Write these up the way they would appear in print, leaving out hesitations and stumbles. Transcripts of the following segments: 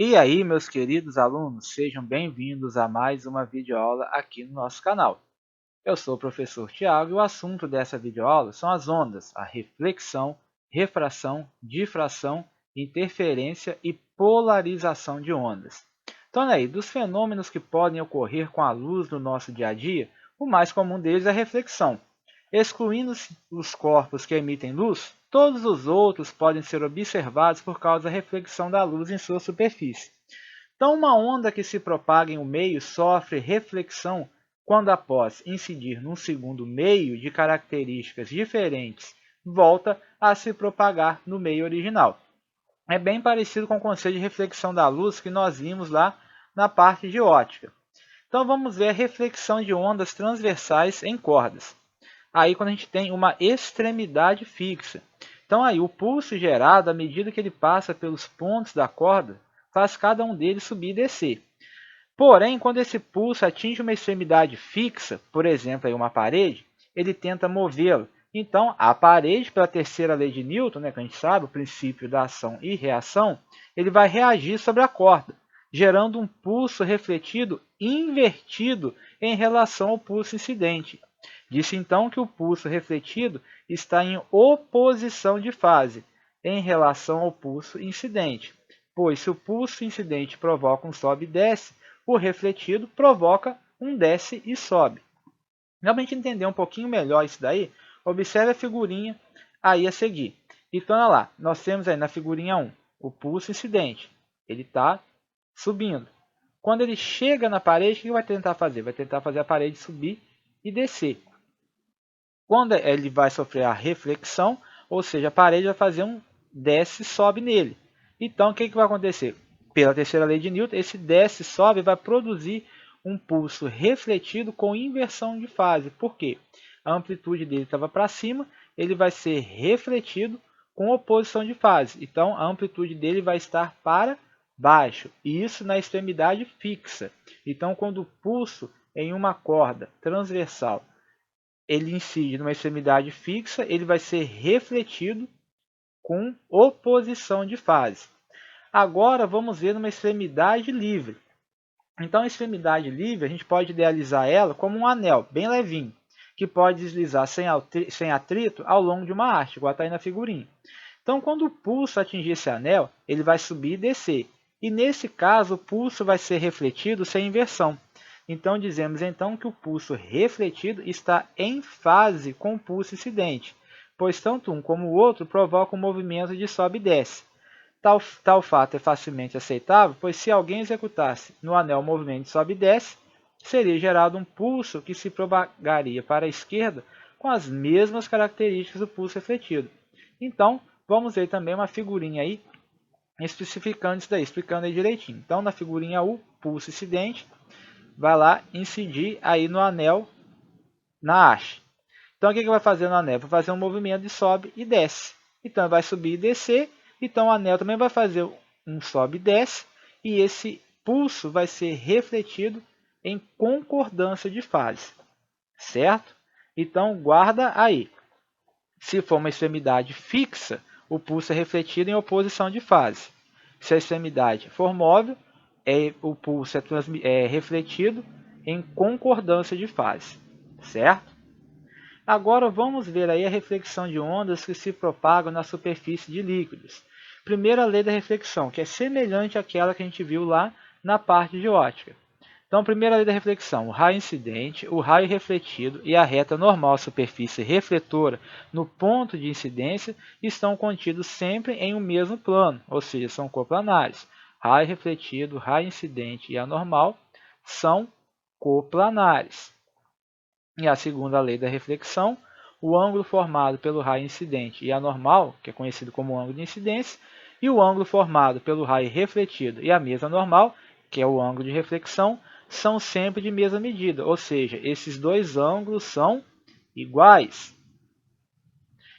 E aí, meus queridos alunos, sejam bem-vindos a mais uma videoaula aqui no nosso canal. Eu sou o professor Tiago e o assunto dessa videoaula são as ondas, a reflexão, refração, difração, interferência e polarização de ondas. Então, aí, dos fenômenos que podem ocorrer com a luz no nosso dia a dia, o mais comum deles é a reflexão. Excluindo os corpos que emitem luz, todos os outros podem ser observados por causa da reflexão da luz em sua superfície. Então, uma onda que se propaga em um meio sofre reflexão quando, após incidir num segundo meio de características diferentes, volta a se propagar no meio original. É bem parecido com o conceito de reflexão da luz que nós vimos lá na parte de ótica. Então, vamos ver a reflexão de ondas transversais em cordas. Aí, quando a gente tem uma extremidade fixa. Então, aí, o pulso gerado, à medida que ele passa pelos pontos da corda, faz cada um deles subir e descer. Porém, quando esse pulso atinge uma extremidade fixa, por exemplo, aí uma parede, ele tenta movê-la. Então, a parede, pela terceira lei de Newton, que a gente sabe, o princípio da ação e reação, ele vai reagir sobre a corda, gerando um pulso refletido invertido em relação ao pulso incidente. Disse então que o pulso refletido está em oposição de fase em relação ao pulso incidente, pois se o pulso incidente provoca um sobe e desce, o refletido provoca um desce e sobe. Para a gente entender um pouquinho melhor isso daí, observe a figurinha aí a seguir. Então, olha lá, nós temos aí na figurinha 1 o pulso incidente. Ele está subindo. Quando ele chega na parede, o que vai tentar fazer? Vai tentar fazer a parede subir e descer. Quando ele vai sofrer a reflexão, ou seja, a parede vai fazer um desce e sobe nele. Então, o que vai acontecer? Pela terceira lei de Newton, esse desce e sobe vai produzir um pulso refletido com inversão de fase. Por quê? A amplitude dele estava para cima, ele vai ser refletido com oposição de fase. Então, a amplitude dele vai estar para baixo, e isso na extremidade fixa. Então, quando o pulso em uma corda transversal ele incide numa extremidade fixa, ele vai ser refletido com oposição de fase. Agora vamos ver uma extremidade livre. Então, a extremidade livre, a gente pode idealizar ela como um anel bem levinho, que pode deslizar sem atrito ao longo de uma haste, igual está aí na figurinha. Então, quando o pulso atingir esse anel, ele vai subir e descer. E nesse caso, o pulso vai ser refletido sem inversão. Então, dizemos então que o pulso refletido está em fase com o pulso incidente, pois tanto um como o outro provocam um movimento de sobe e desce. Tal fato é facilmente aceitável, pois se alguém executasse no anel o movimento de sobe e desce, seria gerado um pulso que se propagaria para a esquerda com as mesmas características do pulso refletido. Então, vamos ver também uma figurinha aí especificando isso daí, explicando aí direitinho. Então, na figurinha U, pulso incidente, vai lá incidir aí no anel, na haste. Então, o que vai fazer no anel? Vai fazer um movimento de sobe e desce. Então, vai subir e descer. Então, o anel também vai fazer um sobe e desce. E esse pulso vai ser refletido em concordância de fase. Certo? Então, guarda aí. Se for uma extremidade fixa, o pulso é refletido em oposição de fase. Se a extremidade for móvel, o pulso é refletido em concordância de fase. Certo? Agora vamos ver aí a reflexão de ondas que se propagam na superfície de líquidos. Primeira lei da reflexão, que é semelhante àquela que a gente viu lá na parte de ótica. Então, primeira lei da reflexão, o raio incidente, o raio refletido e a reta normal à superfície refletora no ponto de incidência estão contidos sempre em um mesmo plano, ou seja, são coplanares. Raio refletido, raio incidente e a normal são coplanares. E a segunda lei da reflexão, o ângulo formado pelo raio incidente e a normal, que é conhecido como ângulo de incidência, e o ângulo formado pelo raio refletido e a mesa normal, que é o ângulo de reflexão, são sempre de mesma medida, ou seja, esses dois ângulos são iguais.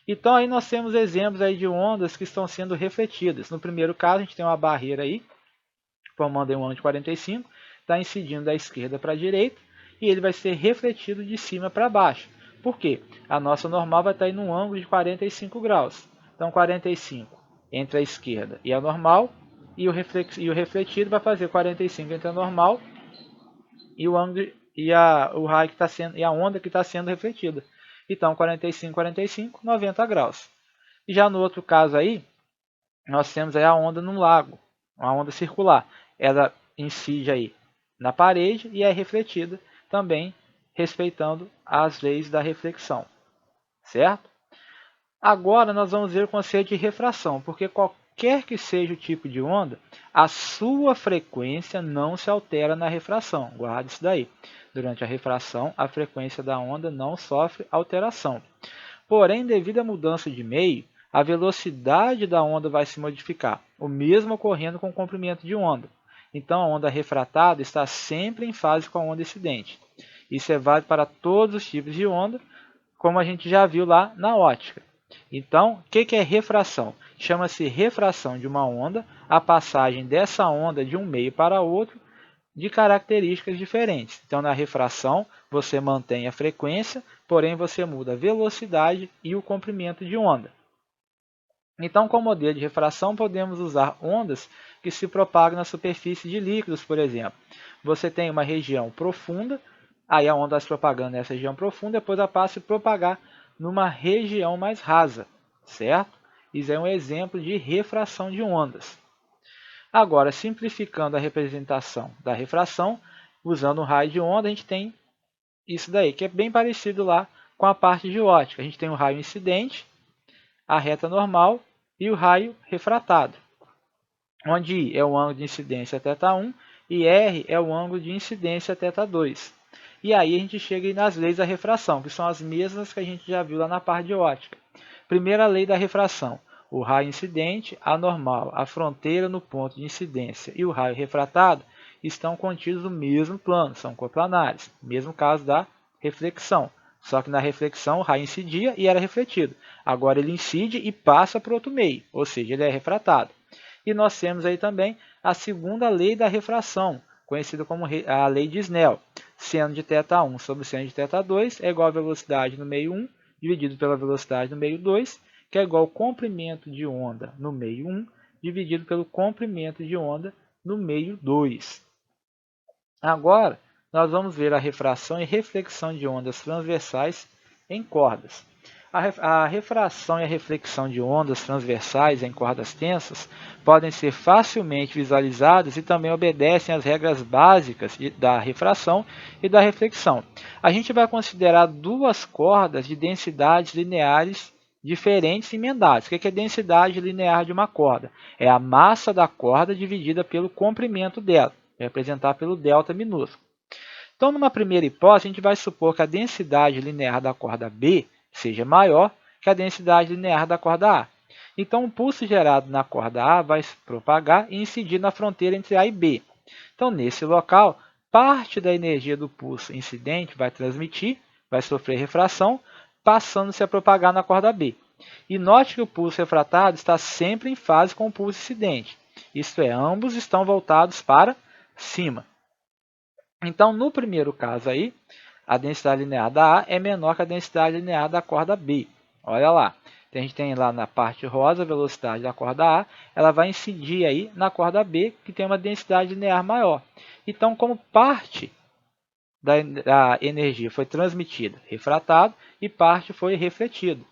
Então, aí nós temos exemplos aí de ondas que estão sendo refletidas. No primeiro caso, a gente tem uma barreira aí, formando um ângulo de 45, está incidindo da esquerda para a direita, e ele vai ser refletido de cima para baixo. Por quê? A nossa normal vai estar em um ângulo de 45 graus. Então, 45 entre a esquerda e a normal, e o refletido vai fazer 45 entre a normal e o ângulo o raio que está sendo e a onda que está sendo refletida. Então 45, 45, 90 graus. E já no outro caso aí, nós temos aí a onda num lago, uma onda circular. Ela incide aí na parede e é refletida também respeitando as leis da reflexão, certo? Agora nós vamos ver o conceito de refração, porque qualquer que seja o tipo de onda, a sua frequência não se altera na refração. Guarde isso daí. Durante a refração, a frequência da onda não sofre alteração. Porém, devido à mudança de meio, a velocidade da onda vai se modificar, o mesmo ocorrendo com o comprimento de onda. Então, a onda refratada está sempre em fase com a onda incidente. Isso é válido para todos os tipos de onda, como a gente já viu lá na ótica. Então, o que é refração? Chama-se refração de uma onda, a passagem dessa onda de um meio para outro de características diferentes. Então, na refração, você mantém a frequência, porém você muda a velocidade e o comprimento de onda. Então, com o modelo de refração, podemos usar ondas que se propagam na superfície de líquidos, por exemplo. Você tem uma região profunda, aí a onda vai se propagando nessa região profunda, depois ela passa a se propagar numa região mais rasa, certo? Isso é um exemplo de refração de ondas. Agora, simplificando a representação da refração, usando um raio de onda, a gente tem isso daí, que é bem parecido lá com a parte de ótica. A gente tem o raio incidente, a reta normal e o raio refratado, onde I é o ângulo de incidência θ1 e R é o ângulo de incidência θ2. E aí a gente chega nas leis da refração, que são as mesmas que a gente já viu lá na parte de ótica. Primeira lei da refração: o raio incidente, a normal, a fronteira no ponto de incidência e o raio refratado estão contidos no mesmo plano, são coplanares. Mesmo caso da reflexão. Só que na reflexão o raio incidia e era refletido. Agora ele incide e passa para outro meio, ou seja, ele é refratado. E nós temos aí também a segunda lei da refração, conhecida como a lei de Snell. Seno de θ1 sobre seno de θ2 é igual a velocidade no meio 1 dividido pela velocidade no meio 2, que é igual ao comprimento de onda no meio 1 dividido pelo comprimento de onda no meio 2. Agora, nós vamos ver a refração e reflexão de ondas transversais em cordas. A refração e a reflexão de ondas transversais em cordas tensas podem ser facilmente visualizadas e também obedecem às regras básicas da refração e da reflexão. A gente vai considerar duas cordas de densidades lineares diferentes emendadas. O que é a densidade linear de uma corda? É a massa da corda dividida pelo comprimento dela, representado pelo delta minúsculo. Então, numa primeira hipótese, a gente vai supor que a densidade linear da corda B seja maior que a densidade linear da corda A. Então, o pulso gerado na corda A vai se propagar e incidir na fronteira entre A e B. Então, nesse local, parte da energia do pulso incidente vai transmitir, vai sofrer refração, passando-se a propagar na corda B. E note que o pulso refratado está sempre em fase com o pulso incidente. Isto é, ambos estão voltados para cima. Então, no primeiro caso aí, a densidade linear da A é menor que a densidade linear da corda B. Olha lá, a gente tem lá na parte rosa a velocidade da corda A, ela vai incidir aí na corda B, que tem uma densidade linear maior. Então, como parte da energia foi transmitida, refratado, e parte foi refletido.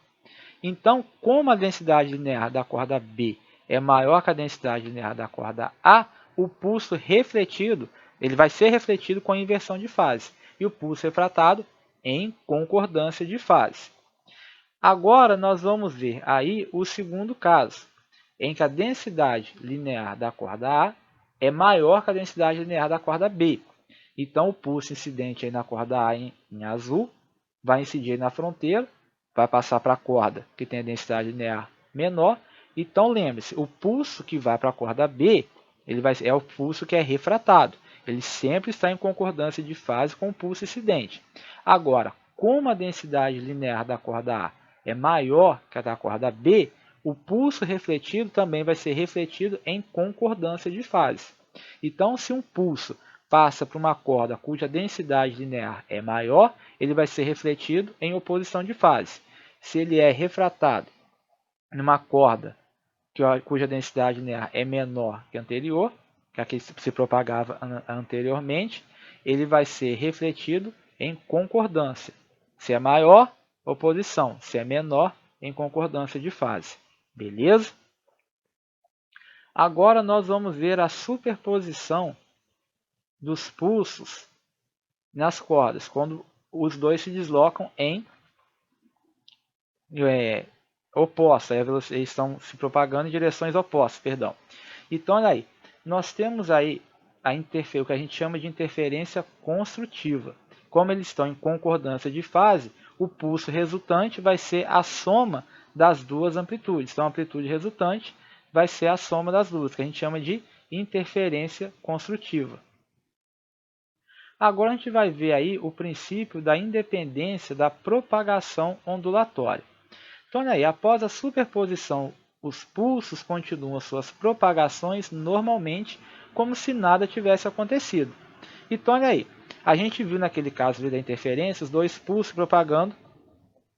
Então, como a densidade linear da corda B é maior que a densidade linear da corda A, o pulso refletido ele vai ser refletido com a inversão de fase e o pulso refratado em concordância de fase. Agora nós vamos ver aí o segundo caso, em que a densidade linear da corda A é maior que a densidade linear da corda B. Então o pulso incidente aí na corda A em azul vai incidir na fronteira, vai passar para a corda que tem a densidade linear menor. Então lembre-se, o pulso que vai para a corda B é o pulso que é refratado. Ele sempre está em concordância de fase com o pulso incidente. Agora, como a densidade linear da corda A é maior que a da corda B, o pulso refletido também vai ser refletido em concordância de fase. Então, se um pulso passa por uma corda cuja densidade linear é maior, ele vai ser refletido em oposição de fase. Se ele é refratado numa corda cuja densidade linear é menor que a anterior, que a que se propagava anteriormente, ele vai ser refletido em concordância. Se é maior, oposição. Se é menor, em concordância de fase. Beleza? Agora nós vamos ver a superposição dos pulsos nas cordas, quando os dois se deslocam em opostas, eles estão se propagando em direções opostas, perdão. Então, olha aí, nós temos aí o que a gente chama de interferência construtiva. Como eles estão em concordância de fase, o pulso resultante vai ser a soma das duas amplitudes. Então, a amplitude resultante vai ser a soma das duas, que a gente chama de interferência construtiva. Agora a gente vai ver aí o princípio da independência da propagação ondulatória. Então, olha aí, após a superposição, os pulsos continuam suas propagações normalmente, como se nada tivesse acontecido. Então, olha aí, a gente viu naquele caso ali da interferência, os dois pulsos propagando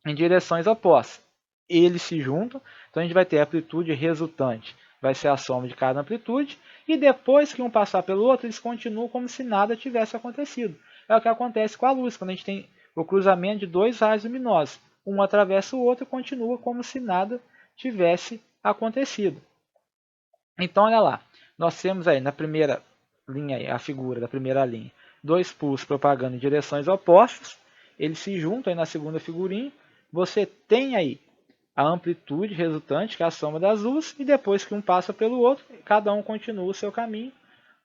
em direções opostas. Eles se juntam, então a gente vai ter a amplitude resultante, vai ser a soma de cada amplitude, e depois que um passar pelo outro, eles continuam como se nada tivesse acontecido. É o que acontece com a luz, quando a gente tem o cruzamento de dois raios luminosos. Um atravessa o outro e continua como se nada tivesse acontecido. Então, olha lá, nós temos aí na primeira linha, aí, a figura da primeira linha, dois pulsos propagando em direções opostas, eles se juntam aí na segunda figurinha, você tem aí a amplitude resultante, que é a soma das luzes, e depois que um passa pelo outro, cada um continua o seu caminho,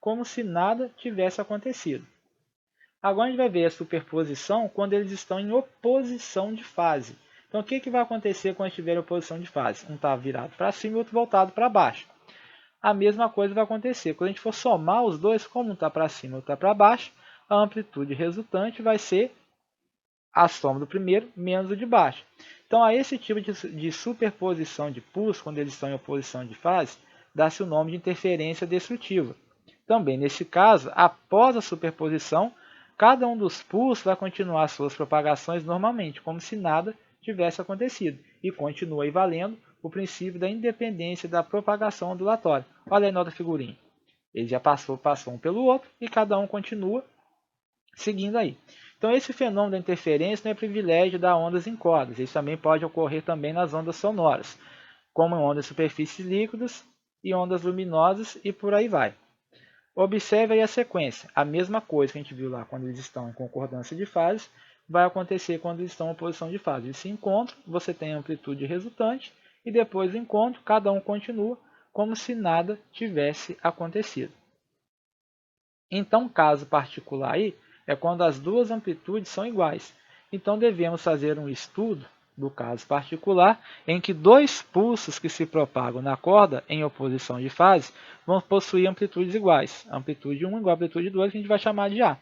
como se nada tivesse acontecido. Agora a gente vai ver a superposição quando eles estão em oposição de fase. Então, o que vai acontecer quando estiver em oposição de fase? Um está virado para cima e o outro voltado para baixo. A mesma coisa vai acontecer. Quando a gente for somar os dois, como um está para cima e o outro está para baixo, a amplitude resultante vai ser a soma do primeiro menos o de baixo. Então, a esse tipo de superposição de pulsos, quando eles estão em oposição de fase, dá-se o nome de interferência destrutiva. Também, nesse caso, após a superposição, cada um dos pulsos vai continuar suas propagações normalmente, como se nada tivesse acontecido. E continua aí valendo o princípio da independência da propagação ondulatória. Olha aí na outra figurinha. Ele já passou um pelo outro e cada um continua seguindo aí. Então, esse fenômeno da interferência não é privilégio das ondas em cordas. Isso também pode ocorrer também nas ondas sonoras, como em ondas de superfícies líquidas e ondas luminosas e por aí vai. Observe aí a sequência. A mesma coisa que a gente viu lá quando eles estão em concordância de fases, vai acontecer quando eles estão em oposição de fases. Eles se encontram, você tem a amplitude resultante, e depois do encontro, cada um continua como se nada tivesse acontecido. Então, caso particular aí, é quando as duas amplitudes são iguais. Então, devemos fazer um estudo do caso particular em que dois pulsos que se propagam na corda em oposição de fase vão possuir amplitudes iguais. A amplitude 1 igual a amplitude 2, que a gente vai chamar de A.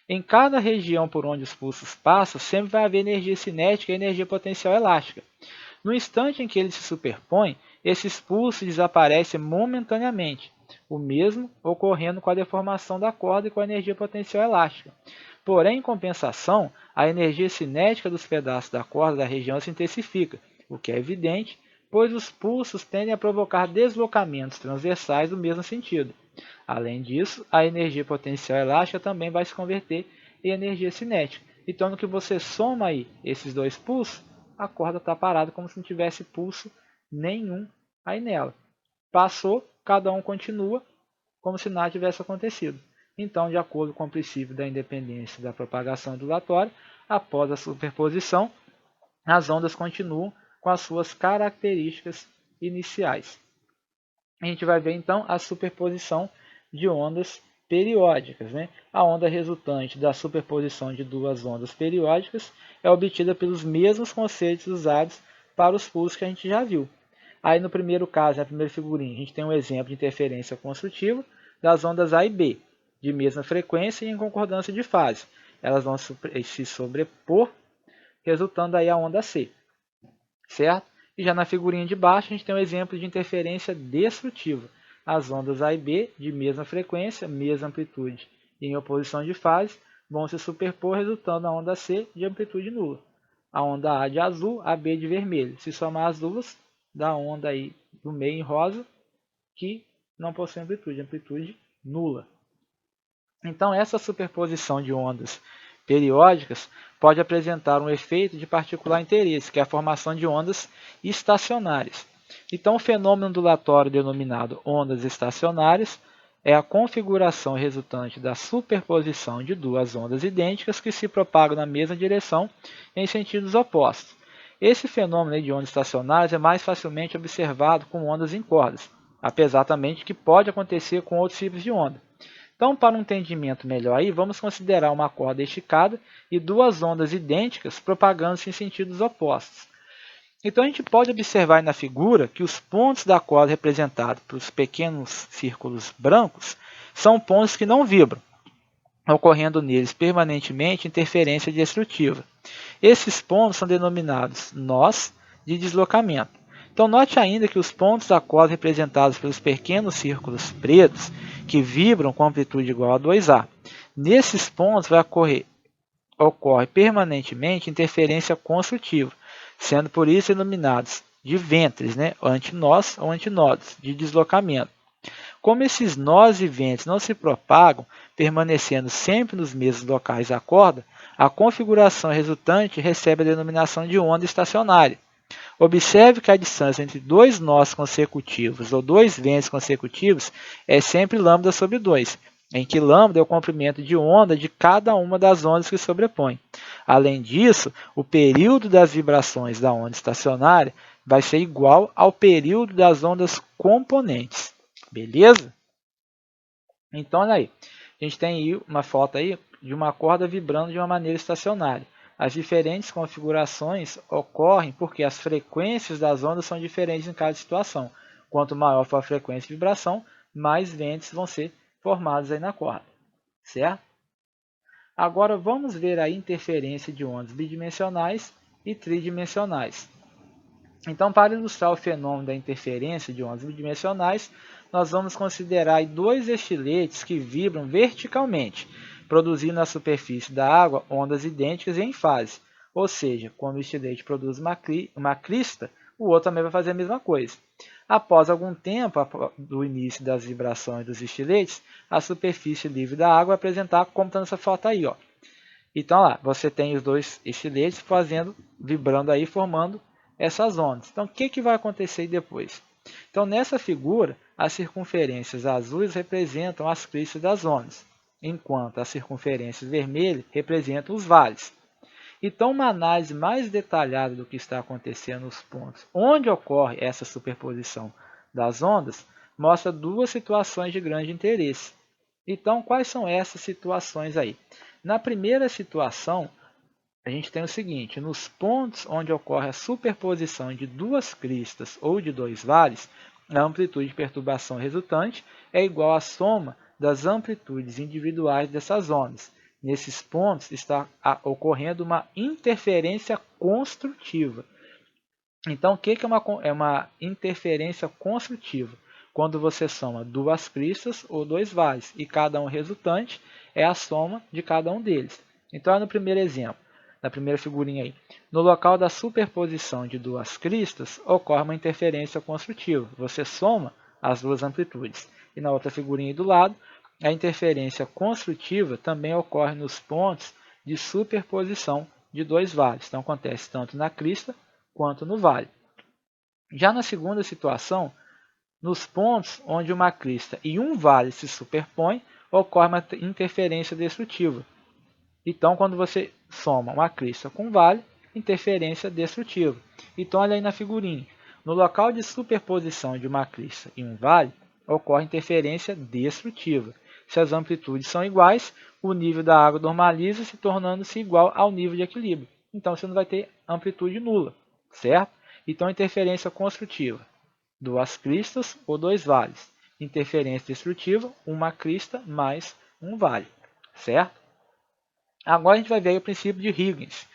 Em cada região por onde os pulsos passam, sempre vai haver energia cinética e energia potencial elástica. No instante em que eles se superpõem, esses pulsos desaparecem momentaneamente, o mesmo ocorrendo com a deformação da corda e com a energia potencial elástica. Porém, em compensação, a energia cinética dos pedaços da corda da região se intensifica, o que é evidente, pois os pulsos tendem a provocar deslocamentos transversais do mesmo sentido. Além disso, a energia potencial elástica também vai se converter em energia cinética. Então, no que você soma aí esses dois pulsos, a corda está parada como se não tivesse pulso nenhum aí nela. Passou, cada um continua como se nada tivesse acontecido. Então, de acordo com o princípio da independência da propagação ondulatória, após a superposição, as ondas continuam com as suas características iniciais. A gente vai ver então a superposição de ondas periódicas. A onda resultante da superposição de duas ondas periódicas é obtida pelos mesmos conceitos usados para os pulsos que a gente já viu. Aí no primeiro caso, na primeira figurinha, a gente tem um exemplo de interferência construtiva das ondas A e B, de mesma frequência e em concordância de fase. Elas vão se sobrepor, resultando aí a onda C, certo? E já na figurinha de baixo, a gente tem um exemplo de interferência destrutiva. As ondas A e B, de mesma frequência, mesma amplitude e em oposição de fase, vão se superpor, resultando na onda C de amplitude nula. A onda A de azul, a B de vermelho. Se somar as duas, dá a onda aí do meio em rosa, que não possui amplitude nula. Então, essa superposição de ondas periódicas pode apresentar um efeito de particular interesse, que é a formação de ondas estacionárias. Então, o fenômeno ondulatório denominado ondas estacionárias é a configuração resultante da superposição de duas ondas idênticas que se propagam na mesma direção em sentidos opostos. Esse fenômeno de ondas estacionárias é mais facilmente observado com ondas em cordas, apesar também de que pode acontecer com outros tipos de onda. Então, para um entendimento melhor aí, vamos considerar uma corda esticada e duas ondas idênticas propagando-se em sentidos opostos. Então, a gente pode observar aí na figura que os pontos da corda representados pelos pequenos círculos brancos são pontos que não vibram, ocorrendo neles permanentemente interferência destrutiva. Esses pontos são denominados nós de deslocamento. Então, note ainda que os pontos da corda representados pelos pequenos círculos pretos, que vibram com amplitude igual a 2A. Nesses pontos ocorre permanentemente interferência construtiva, sendo por isso denominados de ventres, antinós ou antinodos, de deslocamento. Como esses nós e ventres não se propagam, permanecendo sempre nos mesmos locais da corda, a configuração resultante recebe a denominação de onda estacionária. Observe que a distância entre dois nós consecutivos ou dois ventres consecutivos é sempre lambda sobre 2, em que lambda é o comprimento de onda de cada uma das ondas que sobrepõem. Além disso, o período das vibrações da onda estacionária vai ser igual ao período das ondas componentes. Beleza? Então, olha aí. A gente tem aí uma foto aí de uma corda vibrando de uma maneira estacionária. As diferentes configurações ocorrem porque as frequências das ondas são diferentes em cada situação. Quanto maior for a frequência de vibração, mais ventos vão ser formados aí na corda, certo? Agora vamos ver a interferência de ondas bidimensionais e tridimensionais. Então, para ilustrar o fenômeno da interferência de ondas bidimensionais, nós vamos considerar dois estiletes que vibram verticalmente, produzindo na superfície da água ondas idênticas em fase. Ou seja, quando o estilete produz uma crista, o outro também vai fazer a mesma coisa. Após algum tempo do início das vibrações dos estiletes, a superfície livre da água vai apresentar como está nessa foto aí. Ó. Então, lá, você tem os dois estiletes vibrando aí, formando essas ondas. Então, o que vai acontecer depois? Então, nessa figura, as circunferências azuis representam as cristas das ondas, enquanto as circunferências vermelhas representam os vales. Então, uma análise mais detalhada do que está acontecendo nos pontos onde ocorre essa superposição das ondas mostra duas situações de grande interesse. Então, quais são essas situações aí? Na primeira situação, a gente tem o seguinte: nos pontos onde ocorre a superposição de duas cristas ou de dois vales, a amplitude de perturbação resultante é igual à soma das amplitudes individuais dessas ondas. Nesses pontos está ocorrendo uma interferência construtiva. Então, o que é uma interferência construtiva? Quando você soma duas cristas ou dois vales, e cada um resultante é a soma de cada um deles. Então, no primeiro exemplo, na primeira figurinha aí, no local da superposição de duas cristas, ocorre uma interferência construtiva. Você soma as duas amplitudes. E na outra figurinha aí do lado, a interferência construtiva também ocorre nos pontos de superposição de dois vales. Então, acontece tanto na crista quanto no vale. Já na segunda situação, nos pontos onde uma crista e um vale se superpõem, ocorre uma interferência destrutiva. Então, quando você soma uma crista com um vale, interferência destrutiva. Então, olha aí na figurinha. No local de superposição de uma crista e um vale, ocorre interferência destrutiva. Se as amplitudes são iguais, o nível da água normaliza-se, tornando-se igual ao nível de equilíbrio. Então, você não vai ter amplitude nula, certo? Então, interferência construtiva, duas cristas ou dois vales. Interferência destrutiva, uma crista mais um vale, certo? Agora a gente vai ver o princípio de Huygens.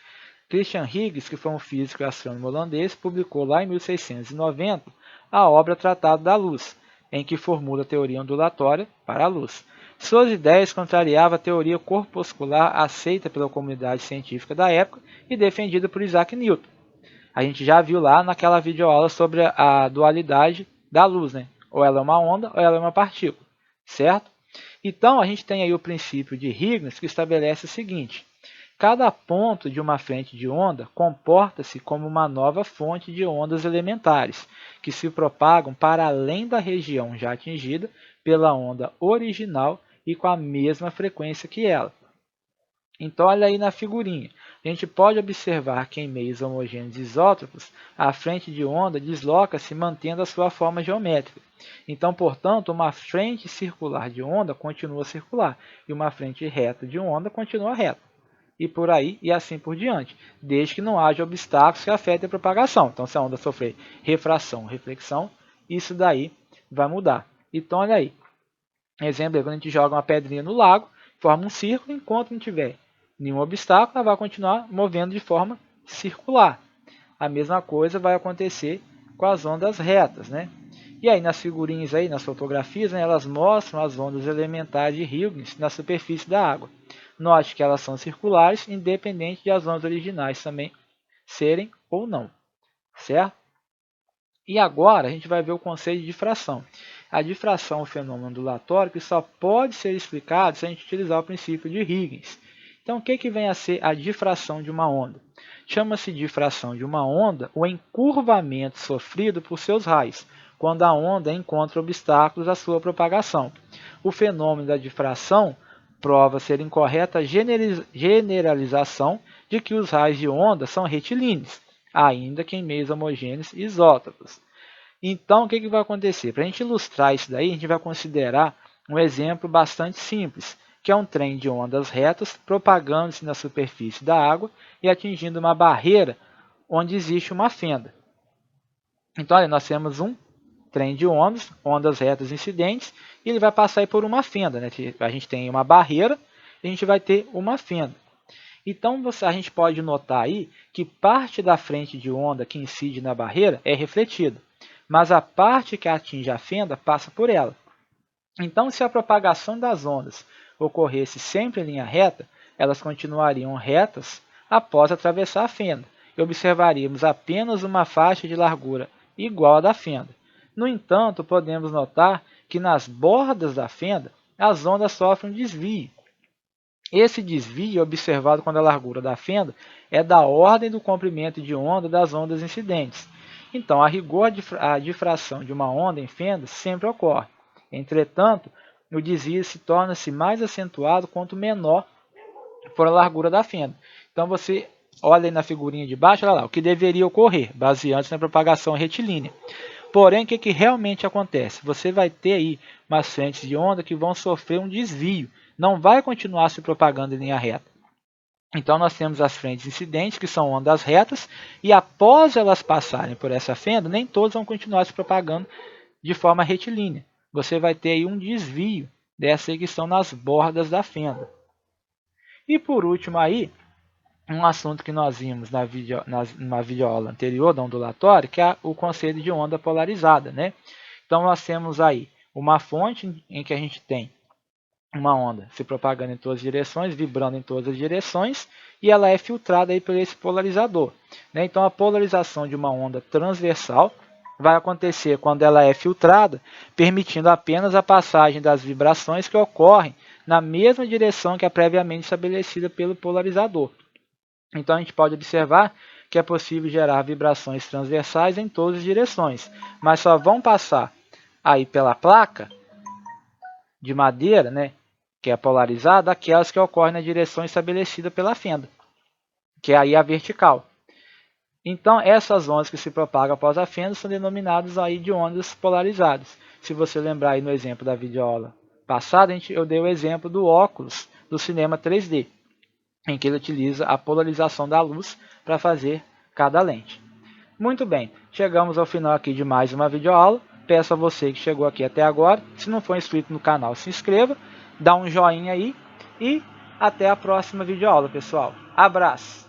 Christian Huygens, que foi um físico e astrônomo holandês, publicou lá em 1690 a obra Tratado da Luz, em que formula a teoria ondulatória para a luz. Suas ideias contrariavam a teoria corpuscular aceita pela comunidade científica da época e defendida por Isaac Newton. A gente já viu lá naquela videoaula sobre a dualidade da luz, né? Ou ela é uma onda ou ela é uma partícula, certo? Então, a gente tem aí o princípio de Huygens que estabelece o seguinte: cada ponto de uma frente de onda comporta-se como uma nova fonte de ondas elementares, que se propagam para além da região já atingida pela onda original e com a mesma frequência que ela. Então, olha aí na figurinha. A gente pode observar que em meios homogêneos isótropos, a frente de onda desloca-se mantendo a sua forma geométrica. Então, portanto, uma frente circular de onda continua circular e uma frente reta de onda continua reta. E por aí, e assim por diante, desde que não haja obstáculos que afetem a propagação. Então, se a onda sofrer refração, reflexão, isso daí vai mudar. Então, olha aí. Exemplo, quando a gente joga uma pedrinha no lago, forma um círculo, enquanto não tiver nenhum obstáculo, ela vai continuar movendo de forma circular. A mesma coisa vai acontecer com as ondas retas, né? E aí nas figurinhas aí, nas fotografias, né, elas mostram as ondas elementares de Huygens na superfície da água. Note que elas são circulares, independente de as ondas originais também serem ou não, certo? E agora a gente vai ver o conceito de difração. A difração é um fenômeno ondulatório que só pode ser explicado se a gente utilizar o princípio de Huygens. Então, o que vem a ser a difração de uma onda? Chama-se difração de uma onda o encurvamento sofrido por seus raios, quando a onda encontra obstáculos à sua propagação. O fenômeno da difração prova ser incorreta a generalização de que os raios de onda são retilíneos, ainda que em meios homogêneos isótopos. Então, o que vai acontecer? Para a gente ilustrar isso daí, a gente vai considerar um exemplo bastante simples, que é um trem de ondas retas propagando-se na superfície da água e atingindo uma barreira onde existe uma fenda. Então, olha, nós temos um trem de ondas retas incidentes, e ele vai passar aí por uma fenda, né? A gente tem uma barreira e a gente vai ter uma fenda. Então, a gente pode notar aí que parte da frente de onda que incide na barreira é refletida, mas a parte que atinge a fenda passa por ela. Então, se a propagação das ondas ocorresse sempre em linha reta, elas continuariam retas após atravessar a fenda, e observaríamos apenas uma faixa de largura igual à da fenda. No entanto, podemos notar que nas bordas da fenda, as ondas sofrem um desvio. Esse desvio é observado quando a largura da fenda é da ordem do comprimento de onda das ondas incidentes. Então, a rigor, a difração de uma onda em fenda sempre ocorre. Entretanto, o desvio se torna-se mais acentuado quanto menor for a largura da fenda. Então, você olha aí na figurinha de baixo, olha lá, o que deveria ocorrer, baseando-se na propagação retilínea. Porém, o que realmente acontece? Você vai ter aí umas frentes de onda que vão sofrer um desvio, não vai continuar se propagando em linha reta. Então, nós temos as frentes incidentes, que são ondas retas, e após elas passarem por essa fenda, nem todas vão continuar se propagando de forma retilínea. Você vai ter aí um desvio dessas que estão nas bordas da fenda. E por último aí, um assunto que nós vimos na videoaula anterior da ondulatória, que é o conceito de onda polarizada, né? Então, nós temos aí uma fonte em que a gente tem uma onda se propagando em todas as direções, vibrando em todas as direções, e ela é filtrada aí por esse polarizador, né? Então, a polarização de uma onda transversal vai acontecer quando ela é filtrada, permitindo apenas a passagem das vibrações que ocorrem na mesma direção que a previamente estabelecida pelo polarizador. Então, a gente pode observar que é possível gerar vibrações transversais em todas as direções, mas só vão passar aí pela placa de madeira, né, que é polarizada, aquelas que ocorrem na direção estabelecida pela fenda, que é aí a vertical. Então, essas ondas que se propagam após a fenda são denominadas aí de ondas polarizadas. Se você lembrar aí no exemplo da videoaula passada, eu dei o exemplo do óculos do cinema 3D, em que ele utiliza a polarização da luz para fazer cada lente. Muito bem, chegamos ao final aqui de mais uma videoaula. Peço a você que chegou aqui até agora, se não for inscrito no canal, se inscreva, dá um joinha aí e até a próxima videoaula, pessoal. Abraço!